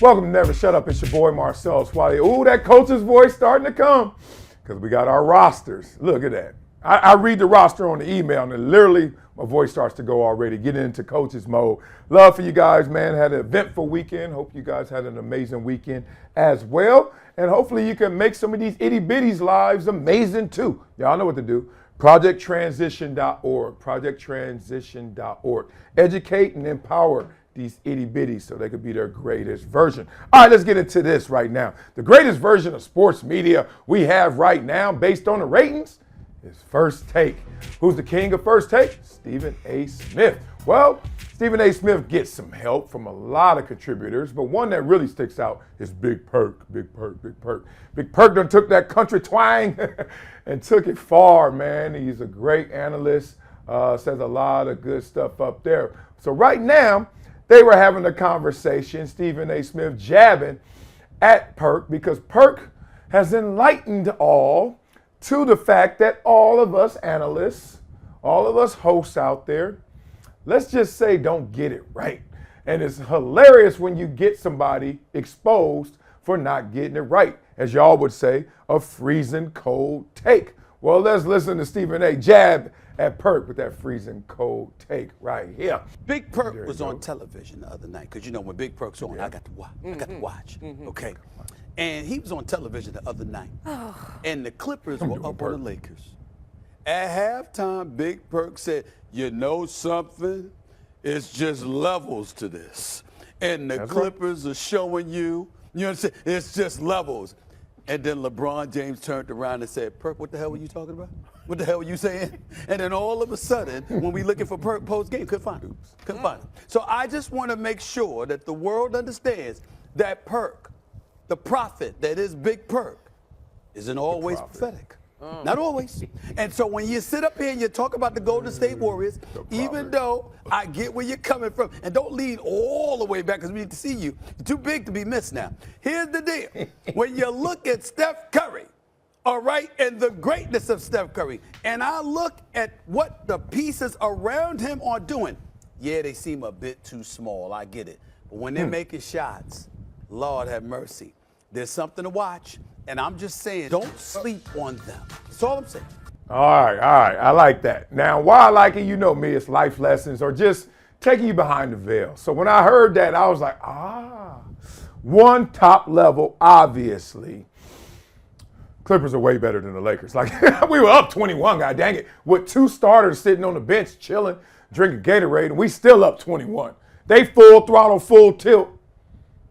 Welcome to Never Shut Up. It's your boy Marcellus Wiley. Ooh, that coach's voice starting to come because we got our rosters. Look at that. I read the roster on the email and literally my voice starts to go already, getting into coach's mode. Love for you guys, man. Had an eventful weekend. Hope you guys had an amazing weekend as well. And hopefully you can make some of these itty bitties lives amazing too. Y'all know what to do. ProjectTransition.org. ProjectTransition.org. Educate and empower these itty bitties so they could be their greatest version. All right, let's get into this right now. The greatest version of sports media we have right now, based on the ratings, is First Take. Who's the king of First Take? Stephen A. Smith. Well, Stephen A. Smith gets some help from a lot of contributors, but one that really sticks out is Big Perk. Big Perk, Big Perk. Big Perk done took that country twang and took it far, man. He's a great analyst, says a lot of good stuff up there. So right now, they were having a conversation, Stephen A. Smith jabbing at Perk, because Perk has enlightened all to the fact that all of us analysts, all of us hosts out there, let's just say don't get it right. And it's hilarious when you get somebody exposed for not getting it right. As y'all would say, a freezing cold take. Well, let's listen to Stephen A. jab at Perk with that freezing cold take right here. Big Perk was on television the other night, because you know when Big Perk's on, I got to watch. Okay. And he was on television the other night. And the Clippers were up on the Lakers. At halftime, Big Perk said, you know something? It's just levels to this. And the Clippers are showing you know what I'm saying? It's just levels. And then LeBron James turned around and said, Perk, what the hell were you talking about? What the hell were you saying? And then all of a sudden, when we looking for Perk post-game, couldn't find him. Couldn't find him. So I just want to make sure that the world understands that Perk, the prophet that is Big Perk, isn't always prophetic. Not always. And so when you sit up here and you talk about the Golden State Warriors, even though I get where you're coming from, and don't lead all the way back because we need to see you. You're too big to be missed now. Here's the deal. When you look at Steph Curry, all right, and the greatness of Steph Curry, and I look at what the pieces around him are doing, yeah, they seem a bit too small. I get it. But when they're making shots, Lord have mercy. There's something to watch. And I'm just saying, don't sleep on them. That's all I'm saying. All right. I like that. Now, why I like it, you know me, it's life lessons or just taking you behind the veil. So when I heard that, I was like, one top level, obviously. Clippers are way better than the Lakers. Like, we were up 21, god dang it, with two starters sitting on the bench, chilling, drinking Gatorade, and we still up 21. They full throttle, full tilt.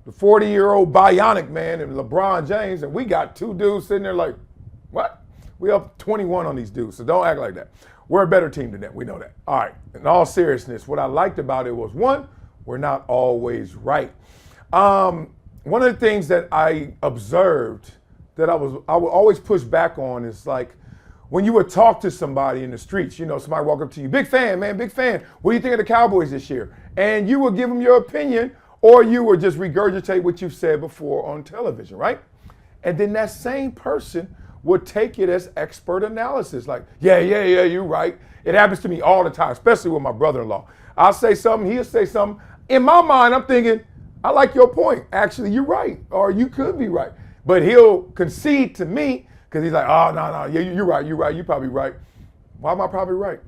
The 40-year-old bionic man and LeBron James, and we got two dudes sitting there like, what? We up 21 on these dudes, so don't act like that. We're a better team than them, we know that. All right, in all seriousness, what I liked about it was, one, we're not always right. One of the things that I observed that I would always push back on is like, when you would talk to somebody in the streets, you know, somebody walk up to you, big fan, man, big fan. What do you think of the Cowboys this year? And you would give them your opinion, or you would just regurgitate what you've said before on television, right? And then that same person would take it as expert analysis. Like, yeah, you're right. It happens to me all the time, especially with my brother-in-law. I'll say something, he'll say something. In my mind, I'm thinking, I like your point. Actually, you're right, or you could be right. But he'll concede to me because he's like, oh, no, yeah, you're right, you're probably right. Why am I probably right?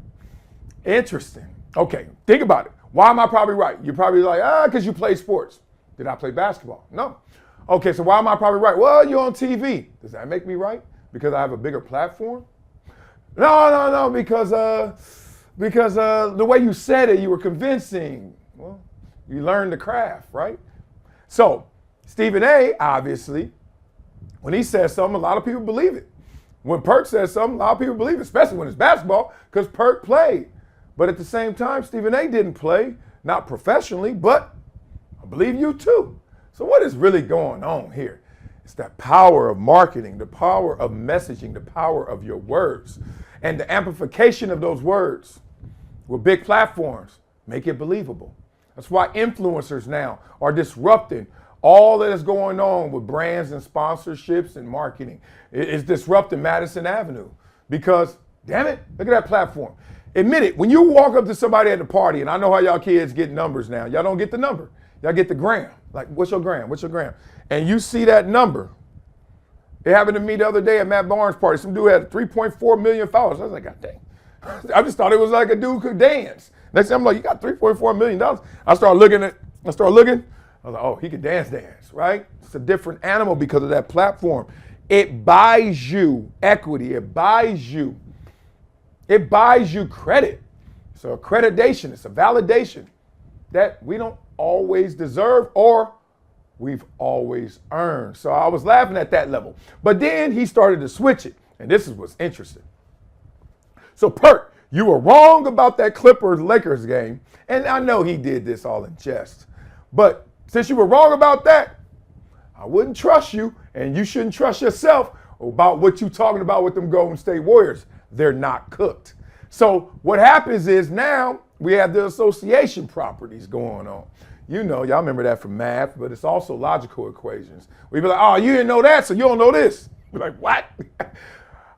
Interesting. Okay, think about it. Why am I probably right? You're probably like, because you play sports. Did I play basketball? No. Okay, so why am I probably right? Well, you're on TV. Does that make me right? Because I have a bigger platform? No, because the way you said it, you were convincing. Well, you learned the craft, right? So, Stephen A., obviously, when he says something, a lot of people believe it. When Perk says something, a lot of people believe it, especially when it's basketball, because Perk played. But at the same time, Stephen A. didn't play, not professionally, but I believe you too. So what is really going on here? It's that power of marketing, the power of messaging, the power of your words, and the amplification of those words with big platforms make it believable. That's why influencers now are disrupting all that is going on with brands and sponsorships and marketing. It's disrupting Madison Avenue because, damn it, look at that platform. Admit it, when you walk up to somebody at the party, and I know how y'all kids get numbers now, y'all don't get the number. Y'all get the gram. Like, what's your gram? What's your gram? And you see that number. It happened to me the other day at Matt Barnes' party. Some dude had 3.4 million followers. I was like, God dang. I just thought it was like a dude could dance. Next thing I'm like, you got $3.4 million. I started looking. I was like, oh, he could dance, right? It's a different animal because of that platform. It buys you equity. It buys you credit. It's an accreditation. It's a validation that we don't always deserve or we've always earned. So I was laughing at that level. But then he started to switch it. And this is what's interesting. So Perk, you were wrong about that Clippers-Lakers game. And I know he did this all in jest. But since you were wrong about that, I wouldn't trust you, and you shouldn't trust yourself about what you're talking about with them Golden State Warriors. They're not cooked. So what happens is now we have the association properties going on. You know, y'all remember that from math, but it's also logical equations. We be like, oh, you didn't know that, so you don't know this. We're like, what?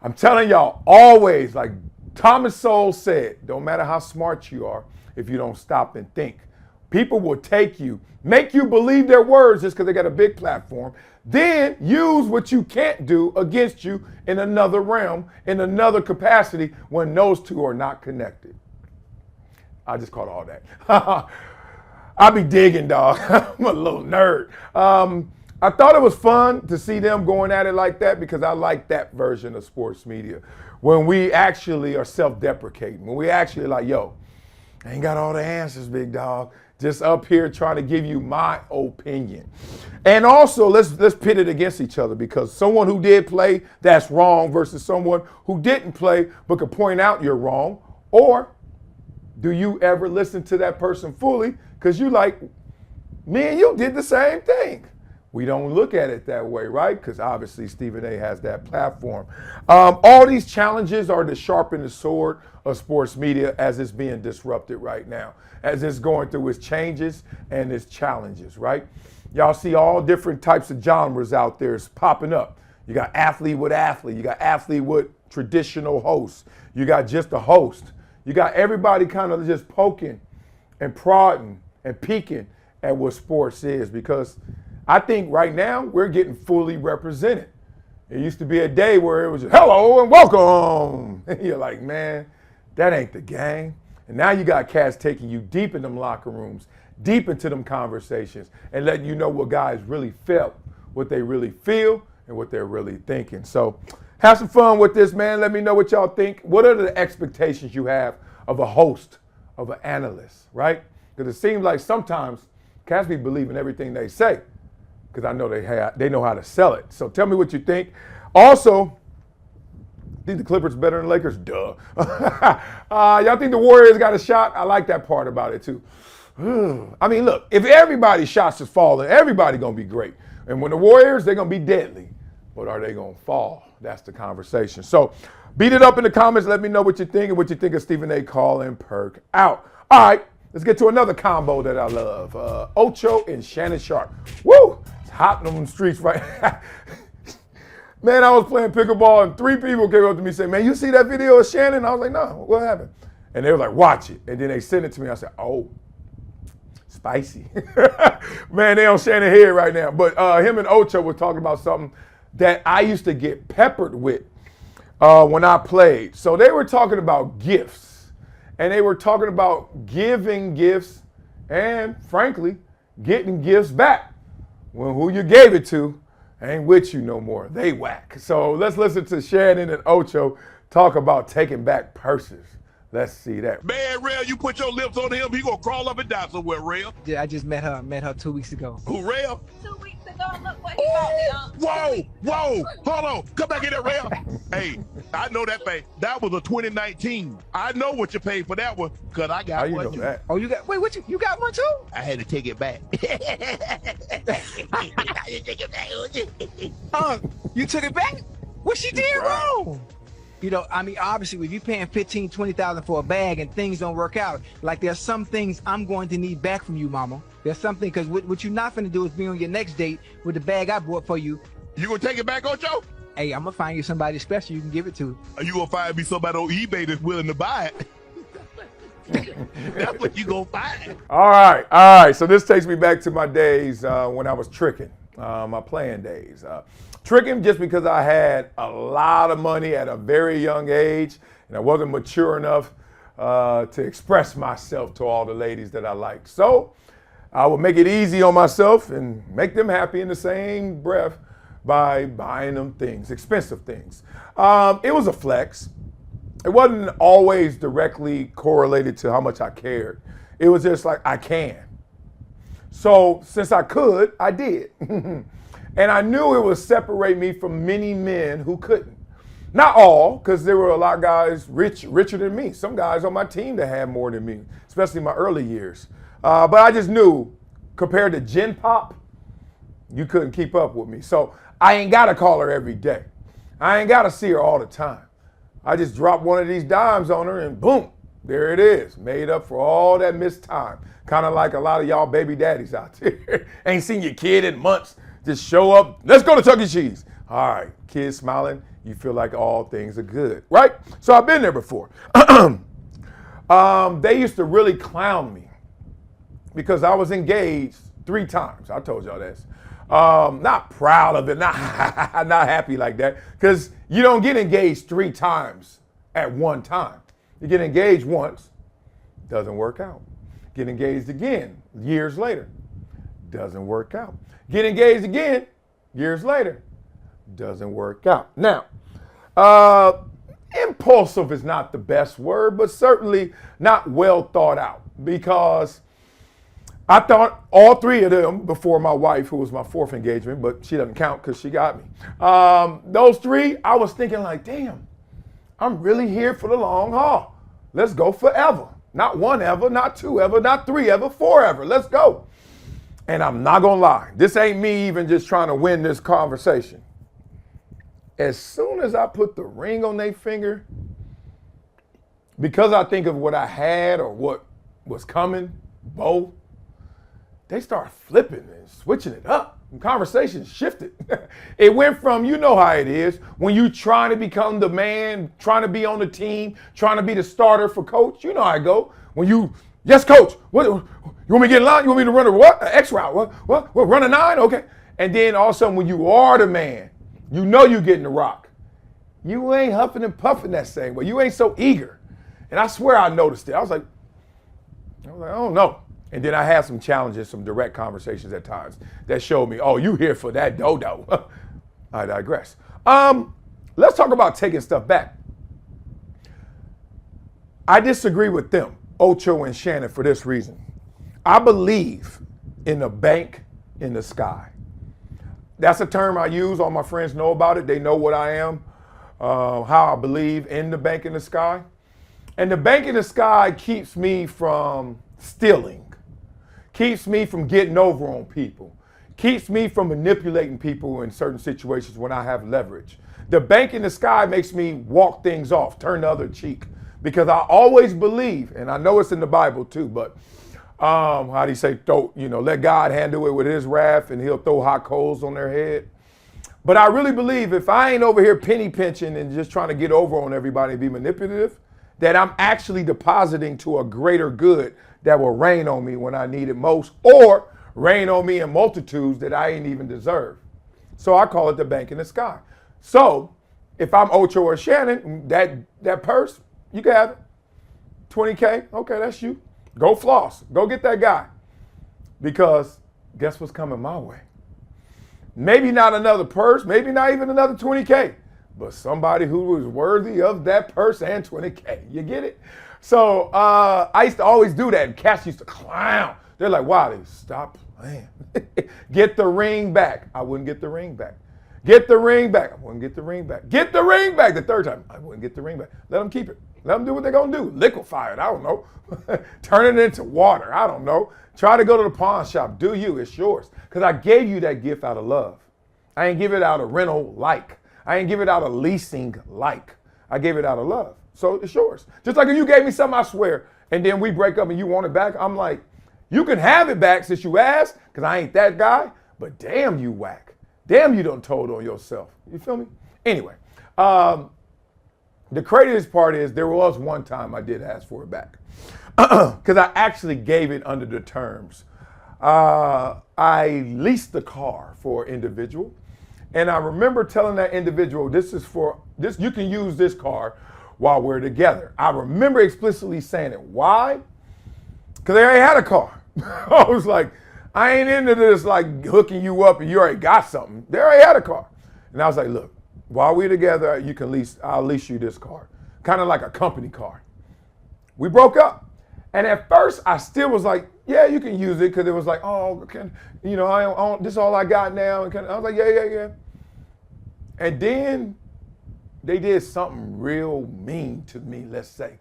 I'm telling y'all, always, like Thomas Sowell said, don't matter how smart you are if you don't stop and think. People will take you, make you believe their words just because they got a big platform, then use what you can't do against you in another realm, in another capacity when those two are not connected. I just caught all that. I be digging, dog. I'm a little nerd. I thought it was fun to see them going at it like that because I like that version of sports media. When we actually are self-deprecating, when we actually like, yo, I ain't got all the answers, big dog. Just up here trying to give you my opinion. And also, let's pit it against each other because someone who did play, that's wrong, versus someone who didn't play but could point out you're wrong. Or do you ever listen to that person fully because you like, me and you did the same thing. We don't look at it that way, right? Because obviously Stephen A has that platform. All these challenges are to sharpen the sword of sports media as it's being disrupted right now, as it's going through its changes and its challenges, right? Y'all see all different types of genres out there popping up. You got athlete with athlete. You got athlete with traditional hosts. You got just a host. You got everybody kind of just poking and prodding and peeking at what sports is because I think right now we're getting fully represented. It used to be a day where it was just, hello and welcome. And you're like, man, that ain't the game. And now you got cats taking you deep in them locker rooms, deep into them conversations, and letting you know what guys really felt, what they really feel, and what they're really thinking. So have some fun with this, man. Let me know what y'all think. What are the expectations you have of a host, of an analyst, right? Because it seems like sometimes cats be believing everything they say because I know they know how to sell it. So tell me what you think. Also, think the Clippers better than the Lakers? Duh. Y'all think the Warriors got a shot? I like that part about it too. I mean, look, if everybody's shots is falling, everybody gonna be great. And when the Warriors, they're gonna be deadly. But are they gonna fall? That's the conversation. So beat it up in the comments. Let me know what you think and what you think of Stephen A. calling Perk out. All right, let's get to another combo that I love. Ocho and Shannon Sharpe. Woo! It's hot on them streets right Man, I was playing pickleball and 3 people came up to me and said, man, you see that video of Shannon? I was like, no, what happened? And they were like, watch it. And then they sent it to me. I said, oh, spicy. Man, they on Shannon head right now. But him and Ocho were talking about something that I used to get peppered with when I played. So they were talking about gifts. And they were talking about giving gifts and, frankly, getting gifts back. When who you gave it to ain't with you no more. They whack. So let's listen to Shannon and Ocho talk about taking back purses. Let's see that. Man, Rail, you put your lips on him, he gonna crawl up and down somewhere, Rail. Yeah, I just met her 2 weeks ago. Who, Rail? 2 weeks ago, look what he bought me. Whoa, hold on. Come back in there, Rail. Hey, I know that thing. That was a 2019. I know what you paid for that one, because I got How you one know too. that? Oh, you got, wait, what you got one too? I had to take it back. You took it back? What she did wrong? You know, I mean, obviously, if you're paying $15,000, $20,000 for a bag and things don't work out, like there's some things I'm going to need back from you, mama. There's something, because what you're not going to do is be on your next date with the bag I bought for you. You gonna take it back, Ocho? Hey, I'm going to find you somebody special you can give it to. Or you gonna find me somebody on eBay that's willing to buy it? That's what you gonna find. All right. So this takes me back to my days when I was tricking, my playing days. Tricking just because I had a lot of money at a very young age, and I wasn't mature enough to express myself to all the ladies that I liked. So I would make it easy on myself and make them happy in the same breath by buying them things, expensive things. It was a flex. It wasn't always directly correlated to how much I cared. It was just like, I can. So since I could, I did. And I knew it would separate me from many men who couldn't. Not all, because there were a lot of guys richer than me. Some guys on my team that had more than me, especially in my early years. But I just knew, compared to Gen Pop, you couldn't keep up with me. So I ain't got to call her every day. I ain't got to see her all the time. I just drop one of these dimes on her and boom, there it is. Made up for all that missed time. Kind of like a lot of y'all baby daddies out there. Ain't seen your kid in months. Just show up, let's go to Chuck E. Cheese. All right, kids smiling, you feel like all things are good, right? So I've been there before. They used to really clown me because I was engaged 3 times. I told y'all this. Not proud of it, not happy like that, because you don't get engaged 3 times at one time. You get engaged once, doesn't work out. Get engaged again years later, doesn't work out. Get engaged again years later, doesn't work out. Now, impulsive is not the best word, but certainly not well thought out, because I thought all 3 of them before my wife, who was my 4th engagement, but she doesn't count because she got me. Those 3, I was thinking like, damn, I'm really here for the long haul. Let's go forever. Not 1 ever, not 2 ever, not 3 ever, 4 ever. Let's go. And I'm not going to lie. This ain't me even just trying to win this conversation. As soon as I put the ring on their finger, because I think of what I had or what was coming, both, they start flipping and switching it up. And conversations shifted. It went from, you know how it is, when you trying to become the man, trying to be on the team, trying to be the starter for coach. You know how it go. When you, yes, coach, what, you want me to get in line? You want me to run a what? An X route? What, run a 9? Okay. And then all of a sudden, when you are the man, you know you getting the rock. You ain't huffing and puffing that same way. You ain't so eager. And I swear I noticed it. I was like, oh no. And then I had some challenges, some direct conversations at times that showed me, oh, you here for that dodo. I digress. Let's talk about taking stuff back. I disagree with them, Ocho and Shannon, for this reason. I believe in a bank in the sky. That's a term I use. All my friends know about it. They know what I am, how I believe in the bank in the sky. And the bank in the sky keeps me from stealing. Keeps me from getting over on people. Keeps me from manipulating people in certain situations when I have leverage. The bank in the sky makes me walk things off, turn the other cheek. Because I always believe, and I know it's in the Bible too, but how do you say, let God handle it with his wrath and he'll throw hot coals on their head. But I really believe if I ain't over here penny pinching and just trying to get over on everybody and be manipulative, that I'm actually depositing to a greater good that will rain on me when I need it most, or rain on me in multitudes that I ain't even deserve. So I call it the bank in the sky. So if I'm Ocho or Shannon, that purse, you can have it. 20K, okay, that's you. Go floss, go get that guy. Because guess what's coming my way? Maybe not another purse, maybe not even another 20K, but somebody who is worthy of that purse and 20K. You get it? So I used to always do that, and cats used to clown. They're like, Wiley, stop playing. Get the ring back. I wouldn't get the ring back. Get the ring back. I wouldn't get the ring back. Get the ring back the 3rd time. I wouldn't get the ring back. Let them keep it. Let them do what they're going to do. Liquefy it. I don't know. Turn it into water. I don't know. Try to go to the pawn shop. Do you. It's yours. Because I gave you that gift out of love. I ain't give it out of rental like. I ain't give it out of leasing like. I gave it out of love. So it's yours. Just like if you gave me something, I swear, and then we break up and you want it back, I'm like, you can have it back since you asked, because I ain't that guy, but damn you whack. Damn you done told on yourself. You feel me? Anyway, the craziest part is there was one time I did ask for it back because I actually gave it under the terms. I leased the car for an individual, and I remember telling that individual, this is for this, you can use this car while we're together. I remember explicitly saying it. Why? Because they already had a car. I was like, I ain't into this like hooking you up and you already got something. They already had a car. And I was like, look, while we're together, you can I'll lease you this car. Kind of like a company car. We broke up. And at first I still was like, yeah, you can use it, because it was like, oh, this is all I got now. And I was like, yeah. And then they did something real mean to me, let's say.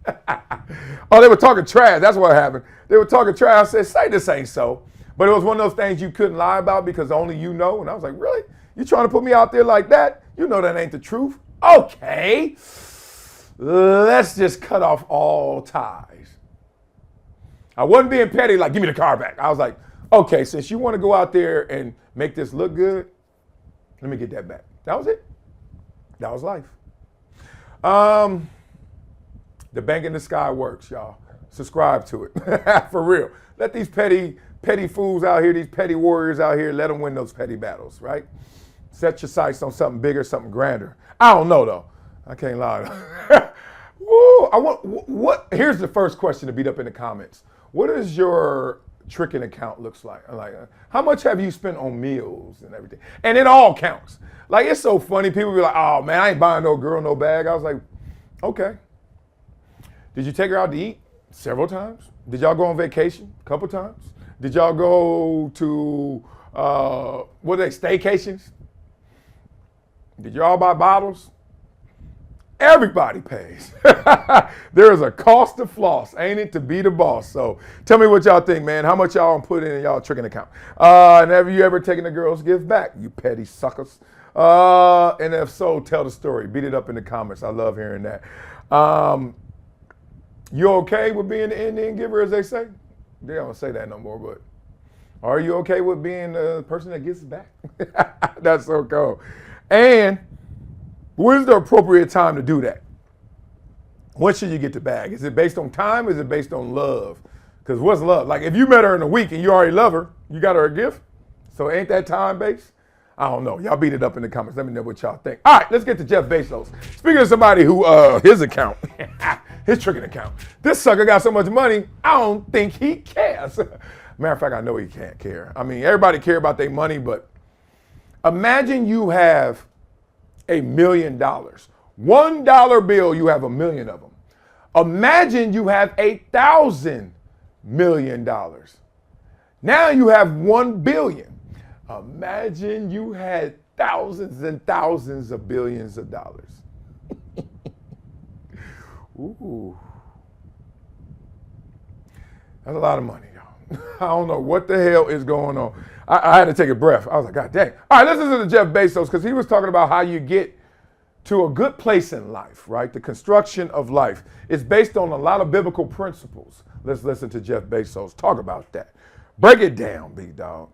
Oh, they were talking trash. That's what happened. They were talking trash. I said, say this ain't so. But it was one of those things you couldn't lie about because only you know. And I was like, really? You trying to put me out there like that? You know that ain't the truth. Okay. Let's just cut off all ties. I wasn't being petty, like, give me the car back. I was like, okay, since you want to go out there and make this look good, let me get that back. That was it. That was life. The bank in the sky works, y'all. Subscribe to it. For real. Let these petty fools out here, these petty warriors out here, let them win those petty battles, right? Set your sights on something bigger, something grander. I don't know, though. I can't lie. Woo, here's the first question to beat up in the comments. What does your tricking account looks like? Like, how much have you spent on meals and everything? And it all counts. Like, it's so funny. People be like, oh, man, I ain't buying no girl no bag. I was like, okay. Did you take her out to eat? Several times. Did y'all go on vacation? A couple times. Did y'all go to, staycations? Did y'all buy bottles? Everybody pays. There is a cost to floss, ain't it, to be the boss? So tell me what y'all think, man. How much y'all put in y'all tricking account? And have you ever taken a girl's gift back, you petty suckers? And if so, tell the story. Beat it up in the comments. I love hearing that. You okay with being the Indian giver, as they say? They don't say that no more, but are you okay with being the person that gives back? That's so cool. And when's the appropriate time to do that? When should you get the bag? Is it based on time? Is it based on love? Because what's love? Like, if you met her in a week and you already love her, you got her a gift? So ain't that time based? I don't know. Y'all beat it up in the comments. Let me know what y'all think. All right, let's get to Jeff Bezos. Speaking of somebody who, his account, his tricking account. This sucker got so much money, I don't think he cares. Matter of fact, I know he can't care. I mean, everybody care about their money, but imagine you have $1 million. $1 bill, you have 1 million of them. Imagine you have $1,000 million. Now you have 1 billion. Imagine you had thousands and thousands of billions of dollars. Ooh. That's a lot of money, y'all. I don't know what the hell is going on. I had to take a breath. I was like, God dang. All right, let's listen to Jeff Bezos, because he was talking about how you get to a good place in life, right? The construction of life is based on a lot of biblical principles. Let's listen to Jeff Bezos talk about that. Break it down, big dog.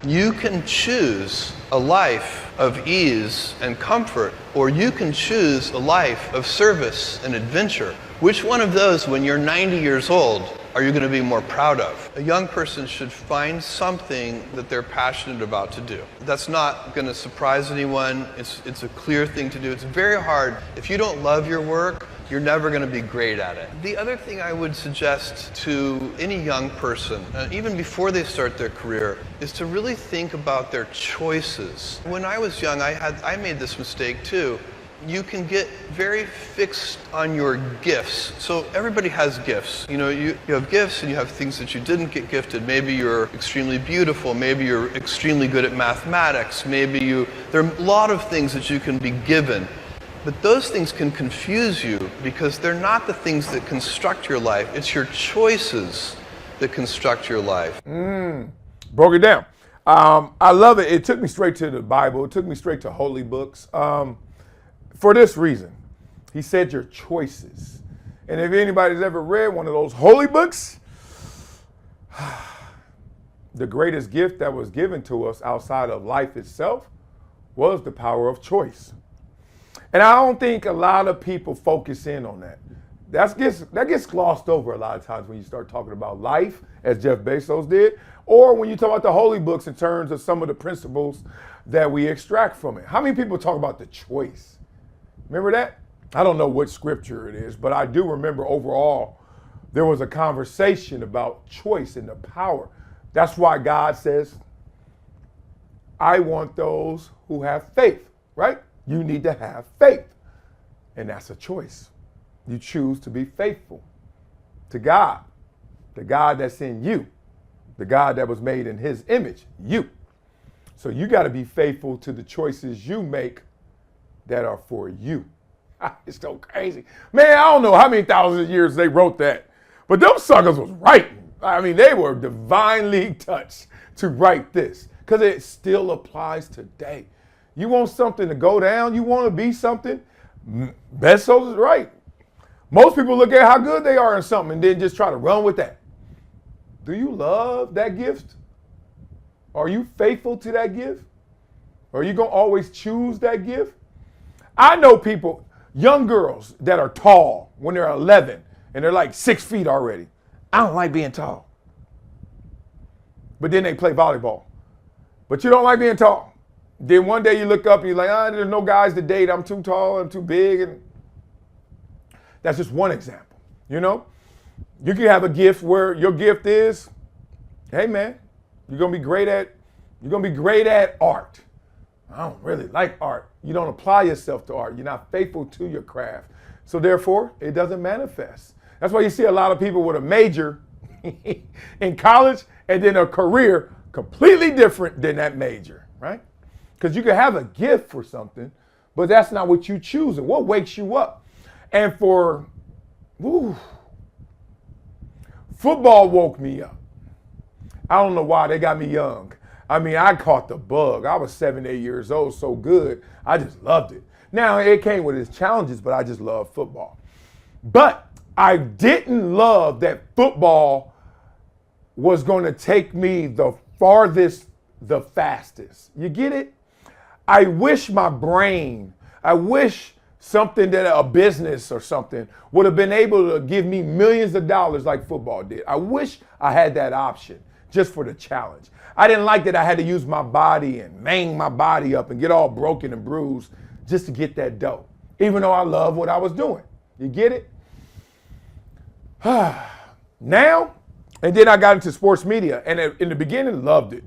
You can choose a life of ease and comfort, or you can choose a life of service and adventure. Which one of those, when you're 90 years old, are you going to be more proud of? A young person should find something that they're passionate about to do. That's not going to surprise anyone. It's a clear thing to do. It's very hard. If you don't love your work, you're never going to be great at it. The other thing I would suggest to any young person, even before they start their career, is to really think about their choices. When I was young, I made this mistake too. You can get very fixed on your gifts. So everybody has gifts. You know, you have gifts and you have things that you didn't get gifted. Maybe you're extremely beautiful. Maybe you're extremely good at mathematics. Maybe there are a lot of things that you can be given. But those things can confuse you because they're not the things that construct your life. It's your choices that construct your life. Broke it down. I love it. It took me straight to the Bible. It took me straight to holy books. For this reason, he said your choices. And if anybody's ever read one of those holy books, the greatest gift that was given to us outside of life itself was the power of choice. And I don't think a lot of people focus in on that. That gets glossed over a lot of times when you start talking about life, as Jeff Bezos did, or when you talk about the holy books in terms of some of the principles that we extract from it. How many people talk about the choice? Remember that? I don't know what scripture it is, but I do remember overall there was a conversation about choice and the power. That's why God says, I want those who have faith, right? You need to have faith. And that's a choice. You choose to be faithful to God, the God that's in you, the God that was made in his image, you. So you got to be faithful to the choices you make that are for you. It's so crazy. Man, I don't know how many thousands of years they wrote that, but those suckers was writing. I mean, they were divinely touched to write this because it still applies today. You want something to go down, you want to be something, Bezos is right. Most people look at how good they are in something and then just try to run with that. Do you love that gift? Are you faithful to that gift? Are you going to always choose that gift? I know people, young girls that are tall when they're 11 and they're like 6 feet already. I don't like being tall. But then they play volleyball. But you don't like being tall. Then one day you look up and you're like, there's no guys to date. I'm too tall, I'm too big. And that's just one example. You know, you can have a gift where your gift is, hey man, you're gonna be great at art. I don't really like art. You don't apply yourself to art. You're not faithful to your craft. So therefore, it doesn't manifest. That's why you see a lot of people with a major in college and then a career completely different than that major, right? Because you can have a gift for something, but that's not what you choose. And what wakes you up? And football woke me up. I don't know why, they got me young. I mean, I caught the bug. I was 7, 8 years old, so good. I just loved it. Now, it came with its challenges, but I just love football. But I didn't love that football was going to take me the farthest, the fastest. You get it? I wish something that a business or something would have been able to give me millions of dollars like football did. I wish I had that option just for the challenge. I didn't like that I had to use my body and mang my body up and get all broken and bruised just to get that dough, even though I love what I was doing. You get it? Now, and then I got into sports media, and in the beginning, loved it.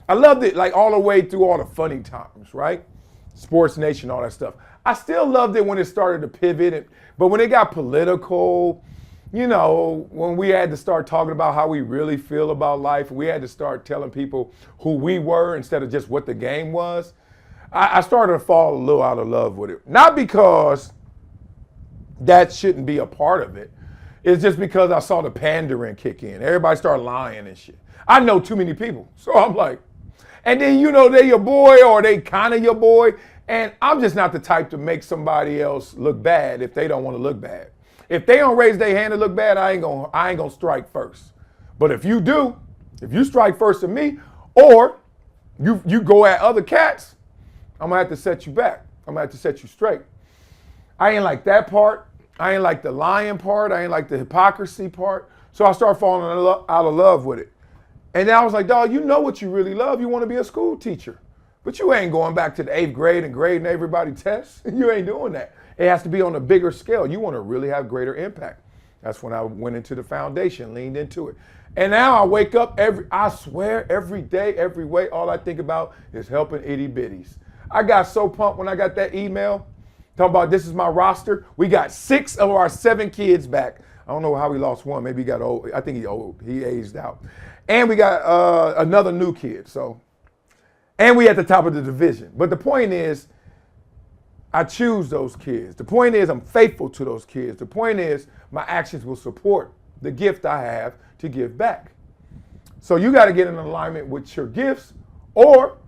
I loved it like all the way through all the funny times, right? Sports Nation, all that stuff. I still loved it when it started to pivot, but when it got political, you know, when we had to start talking about how we really feel about life, we had to start telling people who we were instead of just what the game was, I started to fall a little out of love with it. Not because that shouldn't be a part of it. It's just because I saw the pandering kick in. Everybody started lying and shit. I know too many people. So I'm like, and then, you know, they your boy or they kind of your boy. And I'm just not the type to make somebody else look bad if they don't want to look bad. If they don't raise their hand to look bad, I ain't gonna strike first. But if you do, if you strike first to me, or you go at other cats, I'm gonna have to set you back. I'm gonna have to set you straight. I ain't like that part. I ain't like the lying part. I ain't like the hypocrisy part. So I started falling out of love with it. And then I was like, dog, you know what you really love. You want to be a school teacher. But you ain't going back to the 8th grade and grading everybody tests. You ain't doing that. It has to be on a bigger scale. You want to really have greater impact. That's when I went into the foundation, leaned into it. And now I wake up I swear every day, every way, all I think about is helping itty bitties. I got so pumped when I got that email talking about this is my roster. We got 6 of our 7 kids back. I don't know how we lost one. Maybe he got old. I think he old. He aged out. And we got another new kid. And we at the top of the division. But the point is, I choose those kids. The point is, I'm faithful to those kids. The point is, my actions will support the gift I have to give back. So you got to get in alignment with your gifts, or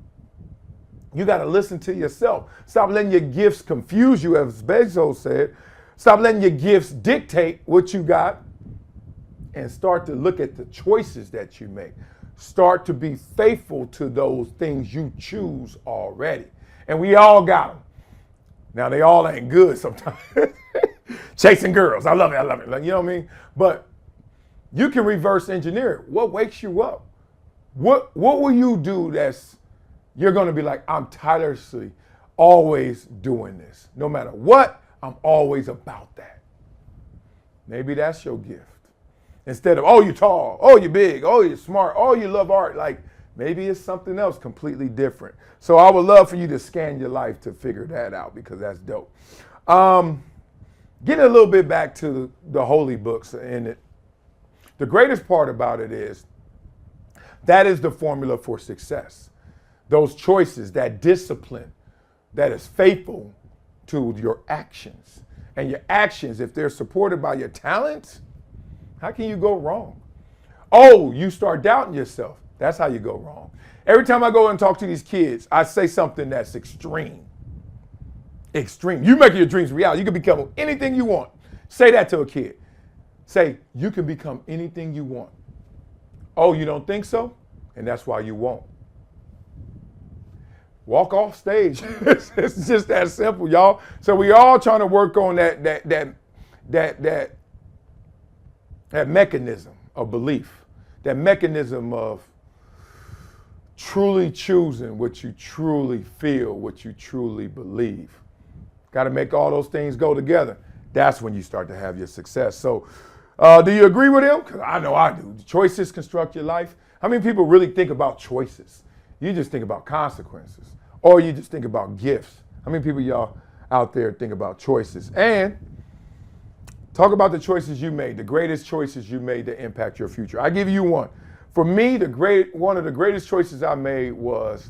you got to listen to yourself. Stop letting your gifts confuse you, as Bezos said. Stop letting your gifts dictate what you got, and start to look at the choices that you make. Start to be faithful to those things you choose already. And we all got them. Now, they all ain't good sometimes. Chasing girls. I love it. Like, you know what I mean? But you can reverse engineer it. What wakes you up? What will you do you're going to be like, I'm tirelessly always doing this. No matter what, I'm always about that. Maybe that's your gift. Instead of, oh, you're tall, oh, you're big, oh, you're smart, oh, you love art. Like, maybe it's something else completely different. So I would love for you to scan your life to figure that out, because that's dope. Getting a little bit back to the holy books in it. The greatest part about it is that is the formula for success. Those choices, that discipline that is faithful to your actions. And your actions, if they're supported by your talents, how can you go wrong? Oh, you start doubting yourself. That's how you go wrong. Every time I go and talk to these kids, I say something that's extreme. Extreme. You make your dreams reality. You can become anything you want. Say that to a kid. Say, you can become anything you want. Oh, you don't think so? And that's why you won't. Walk off stage. It's just that simple, y'all. So we all trying to work on that mechanism of belief, that mechanism of truly choosing what you truly feel, what you truly believe. Got to make all those things go together. That's when you start to have your success. So do you agree with him? Because I know I do. Choices construct your life. How many people really think about choices? You just think about consequences, or you just think about gifts. How many people y'all out there think about choices? And talk about the choices you made, the greatest choices you made that impact your future. I give you one. For me, one of the greatest choices I made was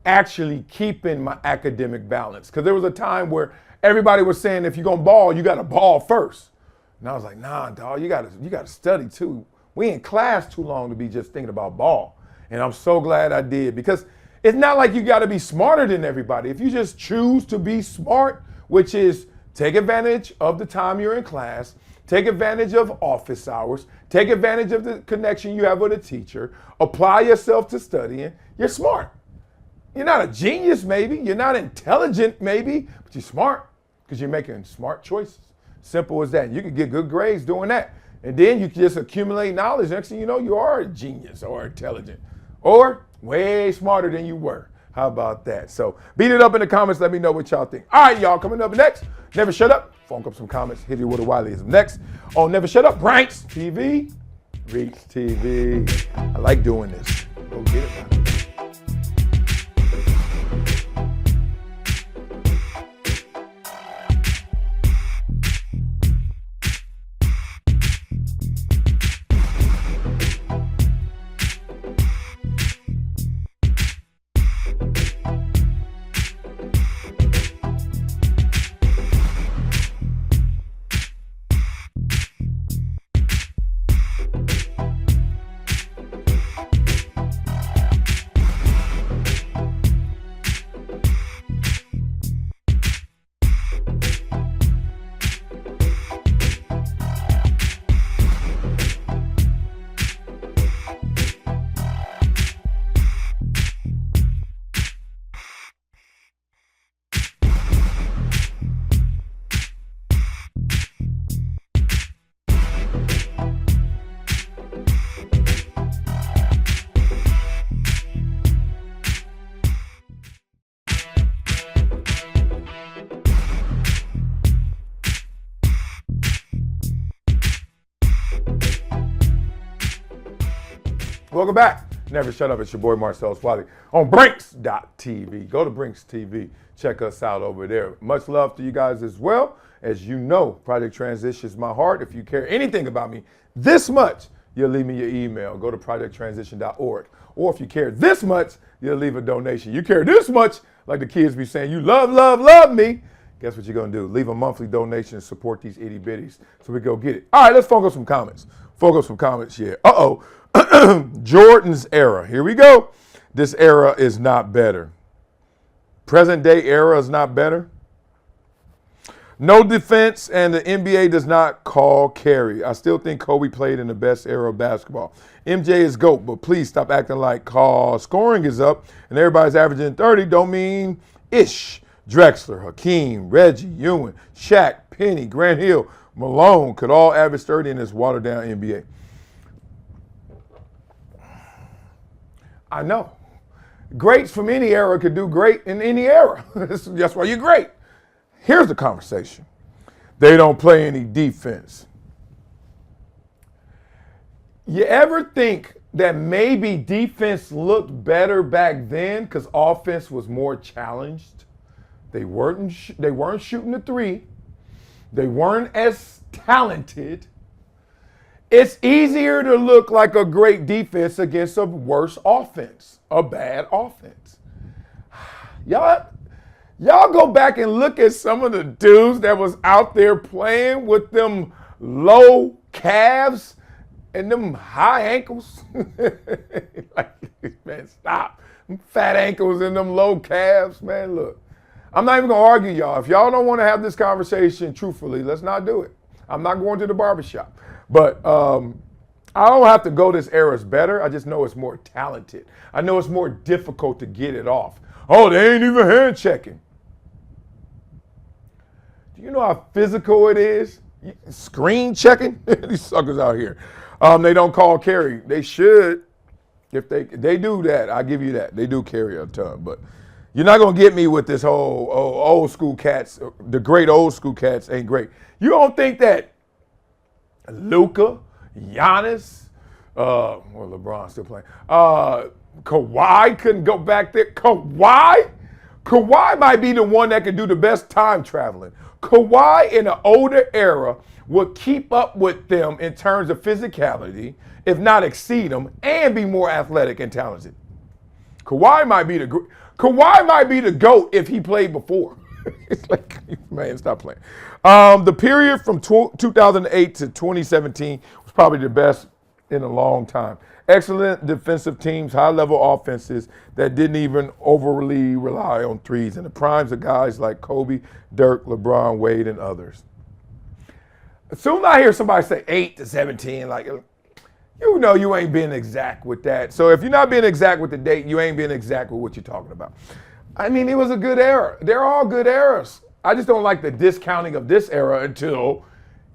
actually keeping my academic balance. Because there was a time where everybody was saying, if you're gonna ball, you gotta ball first. And I was like, nah, dog, you gotta study too. We in class too long to be just thinking about ball. And I'm so glad I did, because it's not like you gotta be smarter than everybody. If you just choose to be smart, which is take advantage of the time you're in class, take advantage of office hours, take advantage of the connection you have with a teacher, apply yourself to studying, you're smart. You're not a genius maybe, you're not intelligent maybe, but you're smart because you're making smart choices. Simple as that. You can get good grades doing that. And then you can just accumulate knowledge. Next thing you know, you are a genius or intelligent or way smarter than you were. How about that? So beat it up in the comments. Let me know what y'all think. All right, y'all, coming up next, Never Shut Up. Funk up some comments. Hit you with a Wileyism. Next on Never Shut Up, Branks TV, Reach TV. I like doing this. Go get it, man. Welcome back. Never Shut Up. It's your boy Marcellus Wiley on Brinks.tv. Go to Brinks TV. Check us out over there. Much love to you guys as well. As you know, Project Transition is my heart. If you care anything about me this much, you'll leave me your email. Go to projecttransition.org. Or if you care this much, you'll leave a donation. You care this much, like the kids be saying, you love, love, love me. Guess what you're going to do? Leave a monthly donation and support these itty bitties so we go get it. All right, let's focus some comments. Focus some comments here. Uh-oh. Jordan's era. Here we go. This era is not better. Present day era is not better. No defense, and the NBA does not call carry. I still think Kobe played in the best era of basketball. MJ is GOAT, but please stop acting like scoring is up and everybody's averaging 30. Don't mean ish. Drexler, Hakeem, Reggie, Ewan, Shaq, Penny, Grant Hill, Malone could all average 30 in this watered-down NBA. I know. Greats from any era could do great in any era. That's why you're great. Here's the conversation. They don't play any defense. You ever think that maybe defense looked better back then because offense was more challenged? They weren't shooting the three. They weren't as talented. It's easier to look like a great defense against a worse offense, a bad offense. Y'all go back and look at some of the dudes that was out there playing with them low calves and them high ankles. Like, man, stop. Them fat ankles and them low calves, man, look. I'm not even gonna argue y'all. If y'all don't wanna have this conversation truthfully, let's not do it. I'm not going to the barbershop. But I don't have to go this era's better. I just know it's more talented. I know it's more difficult to get it off. Oh, they ain't even hand checking. Do you know how physical it is? Screen checking? These suckers out here. They don't call carry. They should. If they do that, I give you that. They do carry a ton. But you're not going to get me with this whole old school cats. The great old school cats ain't great. You don't think that Luka, Giannis, well, LeBron's still playing. Kawhi couldn't go back there. Kawhi might be the one that can do the best time traveling. Kawhi in an older era would keep up with them in terms of physicality, if not exceed them, and be more athletic and talented. Kawhi might be the GOAT if he played before. It's like, man, stop playing. The period from 2008 to 2017 was probably the best in a long time. Excellent defensive teams, high-level offenses that didn't even overly rely on threes, and the primes of guys like Kobe, Dirk, LeBron, Wade, and others. As soon as I hear somebody say 8 to 17, like, you know you ain't being exact with that. So if you're not being exact with the date, you ain't being exact with what you're talking about. I mean, it was a good era. They're all good eras. I just don't like the discounting of this era until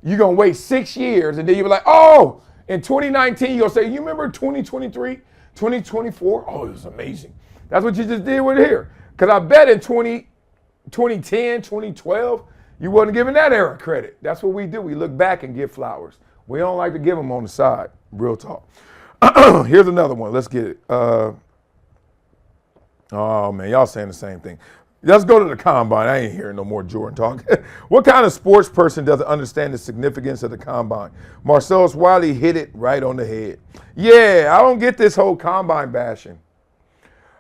you're going to wait 6 years and then you'll be like, oh, in 2019, you'll say, you remember 2023, 2024? Oh, it was amazing. That's what you just did with here. Because I bet in 2010, 2012, you wasn't giving that era credit. That's what we do. We look back and give flowers. We don't like to give them on the side. Real talk. Here's another one. Let's get it. Oh, man, y'all saying the same thing. Let's go to the combine. I ain't hearing no more Jordan talk. What kind of sports person doesn't understand the significance of the combine? Marcellus Wiley hit it right on the head. Yeah, I don't get this whole combine bashing.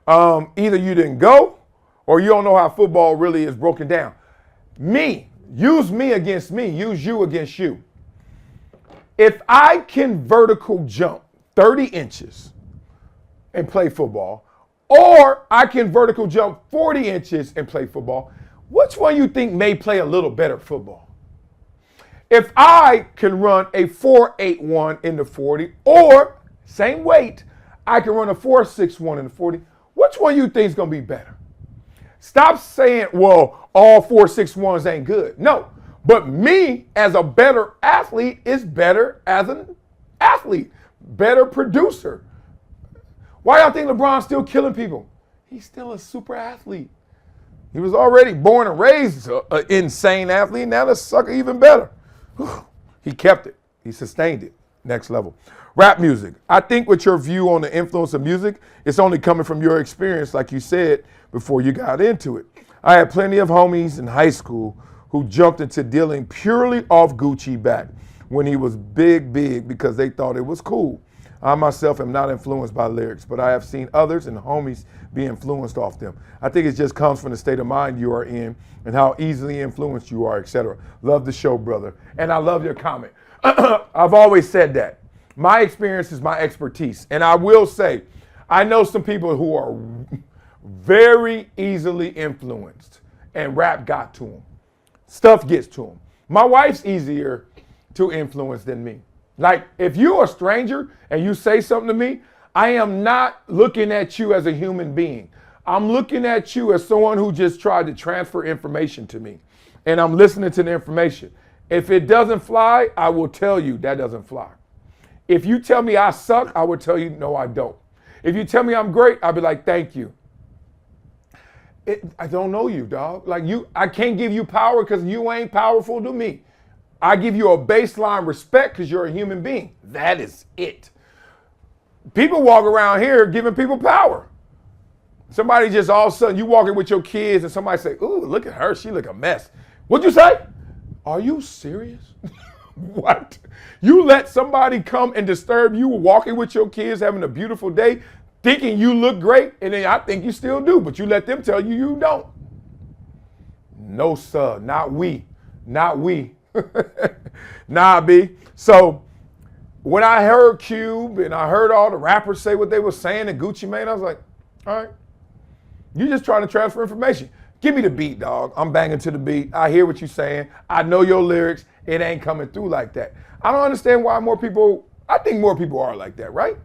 Either you didn't go or you don't know how football really is broken down. Use me against me. Use you against you. If I can vertical jump 30 inches and play football, or I can vertical jump 40 inches and play football, which one you think may play a little better football? If I can run a 4.81 in the 40, or same weight, I can run a 4.61 in the 40, which one you think is going to be better? Stop saying, well, all 4.61s ain't good. No, but me as a better athlete is better as an athlete, better producer. Why y'all think LeBron's still killing people? He's still a super athlete. He was already born and raised an insane athlete. Now the sucker even better. He kept it. He sustained it. Next level. Rap music. I think with your view on the influence of music, it's only coming from your experience, like you said, before you got into it. I had plenty of homies in high school who jumped into dealing purely off Gucci back when he was big because they thought it was cool. I myself am not influenced by lyrics, but I have seen others and homies be influenced off them. I think it just comes from the state of mind you are in and how easily influenced you are, etc. Love the show, brother. And I love your comment. I've always said that. My experience is my expertise. And I will say, I know some people who are very easily influenced and rap got to them. Stuff gets to them. My wife's easier to influence than me. Like, if you're a stranger and you say something to me, I am not looking at you as a human being. I'm looking at you as someone who just tried to transfer information to me, and I'm listening to the information. If it doesn't fly, I will tell you that doesn't fly. If you tell me I suck, I will tell you no, I don't. If you tell me I'm great, I'll be like, thank you. I don't know you, dog. Like I can't give you power because you ain't powerful to me. I give you a baseline respect because you're a human being. That is it. People walk around here giving people power. Somebody just all of a sudden, you walking with your kids and somebody say, ooh, look at her, she look a mess. What'd you say? Are you serious? What? You let somebody come and disturb you walking with your kids, having a beautiful day, thinking you look great, and then I think you still do, but you let them tell you you don't. No, sir, not we. Not we. Nah, B. So when I heard Cube and I heard all the rappers say what they were saying and Gucci Mane, I was like, all right. You just trying to transfer information. Give me the beat, dog. I'm banging to the beat. I hear what you're saying. I know your lyrics. It ain't coming through like that. I don't understand why I think more people are like that, right?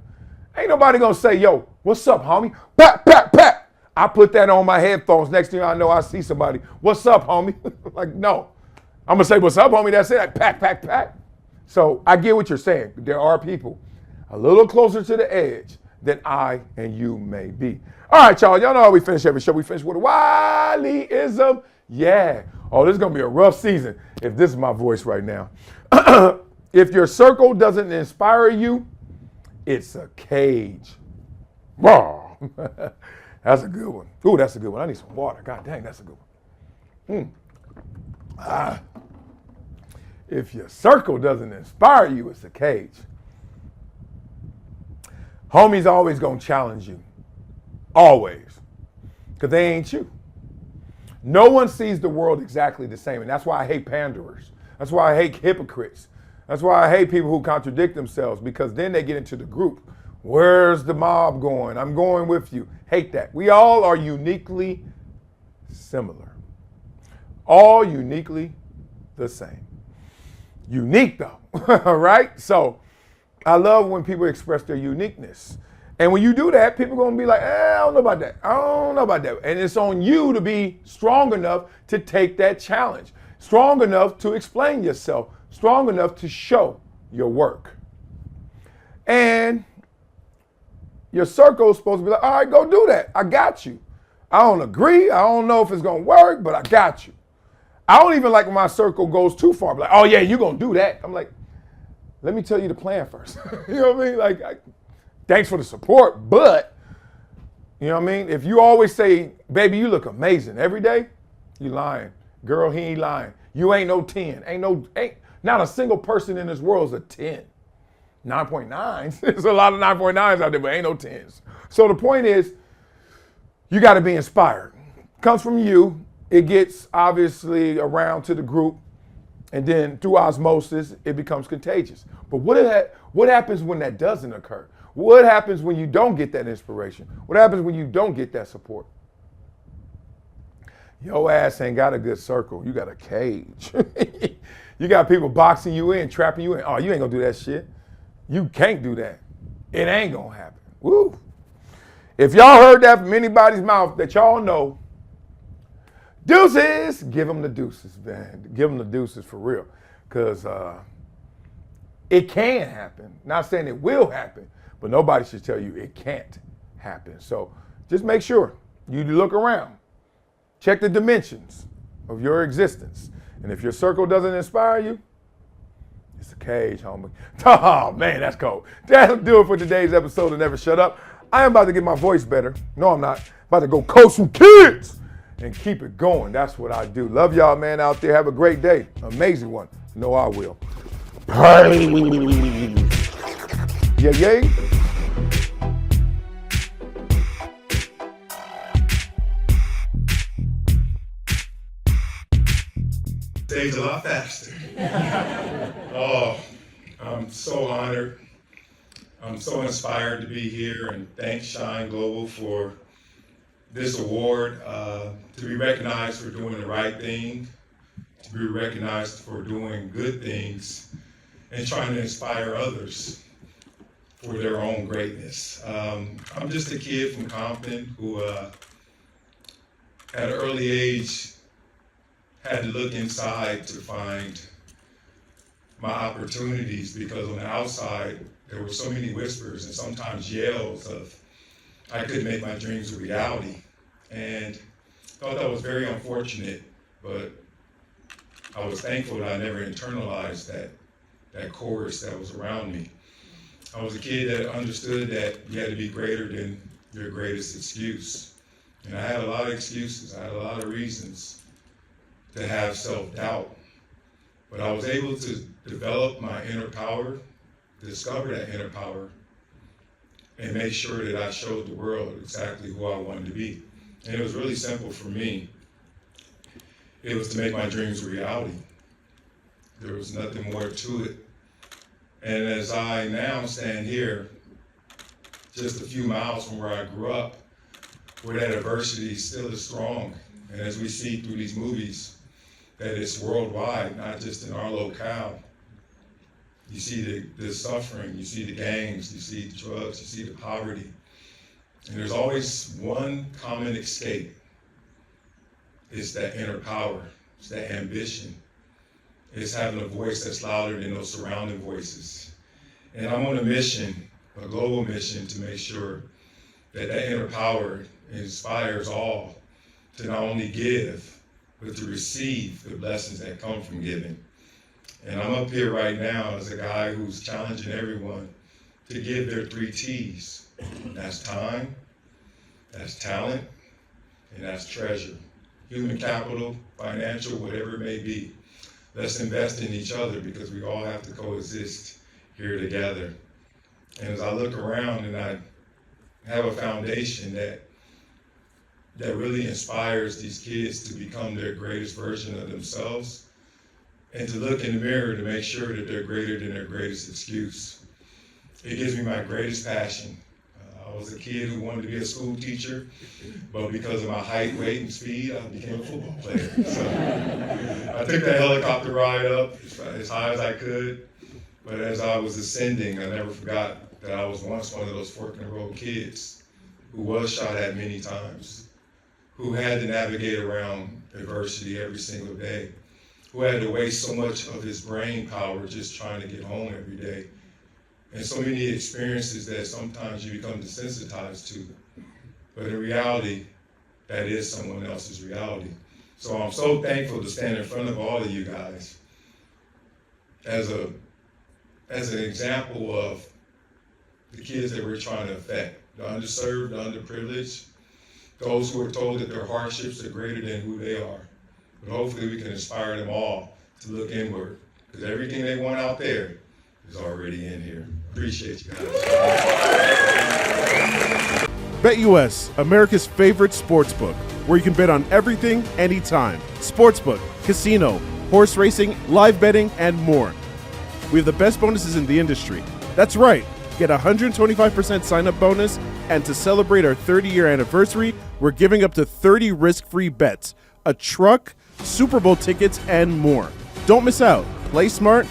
Ain't nobody gonna say, yo, what's up, homie? Pat, pat, pat. I put that on my headphones. Next thing I know, I see somebody. What's up, homie? Like, no. I'm gonna say, what's up, homie? That's it. Like, pack, pack, pack. So I get what you're saying. There are people a little closer to the edge than I and you may be. All right, y'all. Y'all know how we finish every show. We finish with a Wileyism. Yeah. Oh, this is going to be a rough season if this is my voice right now. If your circle doesn't inspire you, it's a cage. Wow. That's a good one. Ooh, that's a good one. I need some water. God dang, that's a good one. If your circle doesn't inspire you, it's a cage. Homies always going to challenge you. Always. Because they ain't you. No one sees the world exactly the same. And that's why I hate panderers. That's why I hate hypocrites. That's why I hate people who contradict themselves, because then they get into the group. Where's the mob going? I'm going with you. Hate that. We all are uniquely similar. All uniquely the same. Unique though, right? So I love when people express their uniqueness. And when you do that, people are going to be like, I don't know about that. I don't know about that. And it's on you to be strong enough to take that challenge, strong enough to explain yourself, strong enough to show your work. And your circle is supposed to be like, all right, go do that. I got you. I don't agree. I don't know if it's going to work, but I got you. I don't even like when my circle goes too far. Like, oh, yeah, you're going to do that. I'm like, let me tell you the plan first. You know what I mean? Like, thanks for the support, but, you know what I mean? If you always say, baby, you look amazing every day, you lying. Girl, he ain't lying. You ain't no 10. Ain't not a single person in this world is a 10. 9.9s. There's a lot of 9.9s out there, but ain't no 10s. So the point is, you got to be inspired. Comes from you. It gets obviously around to the group, and then through osmosis, it becomes contagious. But what happens when that doesn't occur? What happens when you don't get that inspiration? What happens when you don't get that support? Your ass ain't got a good circle. You got a cage. You got people boxing you in, trapping you in. Oh, you ain't gonna do that shit. You can't do that. It ain't gonna happen. Woo. If y'all heard that from anybody's mouth that y'all know, deuces, give them the deuces, man. Give them the deuces for real. Because it can happen. Not saying it will happen, but nobody should tell you it can't happen. So just make sure you look around. Check the dimensions of your existence. And if your circle doesn't inspire you, it's a cage, homie. Oh, man, that's cold. That'll do it for today's episode of Never Shut Up. I am about to get my voice better. No, I'm not. About to go coach some kids and keep it going. That's what I do. Love y'all, man, out there. Have a great day. Amazing one. No, I will. Yeah, yeah. Stage a lot faster. Oh, I'm so honored. I'm so inspired to be here, and thanks Shine Global for this award, to be recognized for doing the right thing, to be recognized for doing good things, and trying to inspire others for their own greatness. I'm just a kid from Compton who at an early age, had to look inside to find my opportunities, because on the outside, there were so many whispers and sometimes yells of, I couldn't make my dreams a reality. And thought that was very unfortunate, but I was thankful that I never internalized that chorus that was around me. I was a kid that understood that you had to be greater than your greatest excuse. And I had a lot of excuses. I had a lot of reasons to have self-doubt. But I was able to develop my inner power, discover that inner power, and make sure that I showed the world exactly who I wanted to be. And it was really simple for me. It was to make my dreams a reality. There was nothing more to it. And as I now stand here, just a few miles from where I grew up, where that adversity still is strong. And as we see through these movies, that it's worldwide, not just in our locale. You see the suffering, you see the gangs, you see the drugs, you see the poverty. And there's always one common escape. It's that inner power, it's that ambition. It's having a voice that's louder than those surrounding voices. And I'm on a mission, a global mission, to make sure that that inner power inspires all to not only give, but to receive the blessings that come from giving. And I'm up here right now as a guy who's challenging everyone to give their 3 T's. That's time, that's talent, and that's treasure. Human capital, financial, whatever it may be. Let's invest in each other, because we all have to coexist here together. And as I look around and I have a foundation that really inspires these kids to become their greatest version of themselves, and to look in the mirror to make sure that they're greater than their greatest excuse. It gives me my greatest passion. I was a kid who wanted to be a school teacher, but because of my height, weight, and speed, I became a football player. So I took that helicopter ride up as high as I could, but as I was ascending, I never forgot that I was once one of those fork-in-the-road kids who was shot at many times, who had to navigate around adversity every single day, who had to waste so much of his brain power just trying to get home every day. And so many experiences that sometimes you become desensitized to. But in reality, that is someone else's reality. So I'm so thankful to stand in front of all of you guys as an example of the kids that we're trying to affect, the underserved, the underprivileged, those who are told that their hardships are greater than who they are. But hopefully we can inspire them all to look inward, because everything they want out there is already in here. Appreciate you guys. BetUS, America's favorite sportsbook, where you can bet on everything, anytime. Sportsbook, casino, horse racing, live betting, and more. We have the best bonuses in the industry. That's right. Get a 125% sign-up bonus, and to celebrate our 30-year anniversary, we're giving up to 30 risk-free bets, a truck, Super Bowl tickets, and more. Don't miss out. Play smart.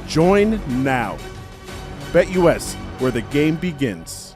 Join now. BetUS, where the game begins.